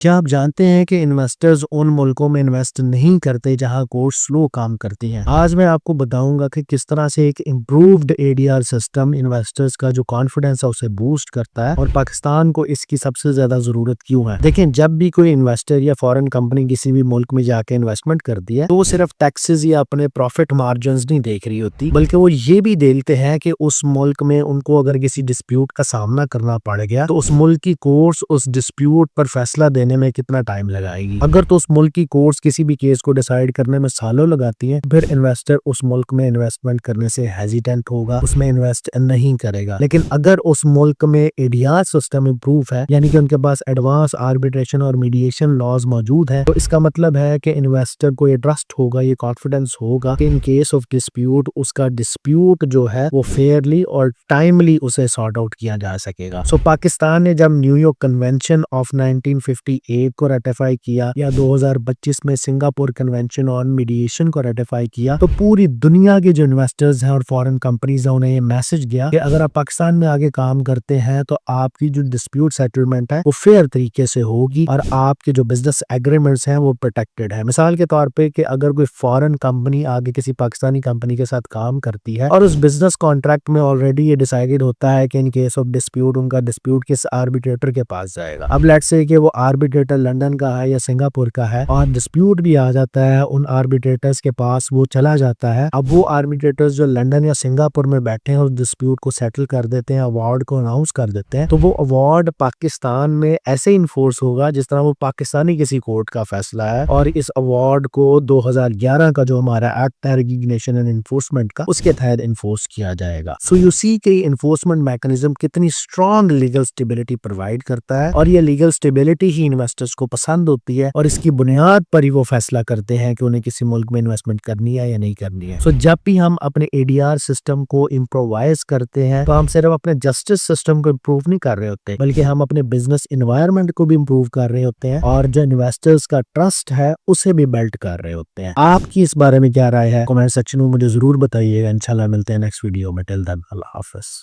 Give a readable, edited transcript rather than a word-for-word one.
क्या आप जानते हैं कि इन्वेस्टर्स उन मुल्कों में इन्वेस्ट नहीं करते जहां कोर्ट स्लो काम करती हैं। आज मैं आपको बताऊंगा कि किस तरह से एक इम्प्रूव्ड एडीआर सिस्टम इन्वेस्टर्स का जो कॉन्फिडेंस है उसे बूस्ट करता है और पाकिस्तान को इसकी सबसे ज्यादा जरूरत क्यों है। देखें, जब भी कोई इन्वेस्टर या फॉरेन कंपनी किसी भी मुल्क में जाके इन्वेस्टमेंट करती है तो वो सिर्फ टैक्सेस या अपने प्रॉफिट मार्जिन नहीं देख रही होती, बल्कि वो ये भी देखते हैं कि उस मुल्क में उनको अगर किसी डिस्प्यूट का सामना करना पड़ गया तो उस मुल्क की कोर्ट्स उस डिस्प्यूट पर फैसला देने में कितना टाइम लगाएगी। अगर तो उस मुल्क की कोर्ट्स किसी भी केस को डिसाइड करने में सालों लगाती है, फिर इन्वेस्टर उस मुल्क में इन्वेस्टमेंट करने से हेजिटेंट होगा, उसमें इन्वेस्ट नहीं करेगा। लेकिन अगर उस मुल्क में एडीआर सिस्टम इंप्रूव है, यानी कि उनके पास एडवांस आर्बिट्रेशन और मीडिएशन लॉज मौजूद है, तो इसका मतलब है कि इन्वेस्टर को ये ट्रस्ट होगा, ये कॉन्फिडेंस होगा कि इन केस ऑफ डिस्प्यूट उसका डिस्प्यूट जो है वो फेयरली और टाइमली उसे सॉर्ट आउट किया जा सकेगा। सो पाकिस्तान ने जब न्यूयॉर्क कन्वेंशन ऑफ 1958 को रेटिफाई किया या 2025 में सिंगापुर कन्वेंशन ऑन मीडिएशन को रेटिफाई किया, तो पूरी दुनिया के जो इन्वेस्टर्स हैं और फॉरेन कंपनीज हैं उन्हें ये मैसेज गया कि अगर आप पाकिस्तान में आगे काम करते हैं तो आपकी जो डिस्प्यूट सेटलमेंट है वो फेयर तरीके से होगी और आपके जो बिजनेस एग्रीमेंट्स हैं वो प्रोटेक्टेड है। मिसाल के तौर पे कि अगर कोई फॉरेन कंपनी आगे किसी पाकिस्तानी कंपनी के साथ काम करती है और उस बिजनेस कॉन्ट्रैक्ट में ऑलरेडी ये डिसाइडेड होता है कि इन केस ऑफ डिस्प्यूट उनका डिस्प्यूट किस आर्बिट्रेटर के पास जाएगा। अब लेट्स से कि वो आर्बिट्रेटर लंदन का है या सिंगापुर का है और डिस्प्यूट भी आ जाता है उन आर्बिट्रेटर्स के पास, वो चला जाता है। अब वो आर्बिट्रेटर्स जो लंदन या सिंगापुर में बैठे हैं उस डिस्प्यूट को सेटल कर देते हैं, अवार्ड को अनाउंस कर देते हैं, तो वो अवार्ड पाकिस्तान में ऐसे इन्फोर्स होगा जिस तरह वो पाकिस्तानी किसी कोर्ट का फैसला है। और इस अवार्ड को 2011 का जो हमारा एक्ट है रेकग्निशन एंड इन्फोर्समेंट का, उसके तहत इन्फोर्स किया जाएगा। सो यू सी के इन्फोर्समेंट मैकेनिज्म कितनी स्ट्रॉन्ग लीगल स्टेबिलिटी प्रोवाइड करता है और ये लीगल स्टेबिलिटी ही इन्वेस्टर्स को पसंद होती है और इसकी बुनियाद पर ही वो फैसला करते हैं कि उन्हें किसी मुल्क में इन्वेस्टमेंट करनी है या नहीं करनी है। सो जब भी हम अपने एडीआर सिस्टम को इम्प्रोवाइज करते हैं तो हम सिर्फ अपने जस्टिस सिस्टम को इम्प्रूव नहीं कर रहे होते, बल्कि हम अपने बिजनेस इन्वायरमेंट को भी इम्प्रूव कर रहे होते हैं और जो इन्वेस्टर्स का ट्रस्ट है उसे भी बिल्ड कर रहे होते हैं। आपकी इस बारे में क्या राय है? कमेंट सेक्शन में मुझे जरूर बताइएगा। इंशाल्लाह मिलते हैं नेक्स्ट वीडियो में। टिल देन अल्लाह हाफिज।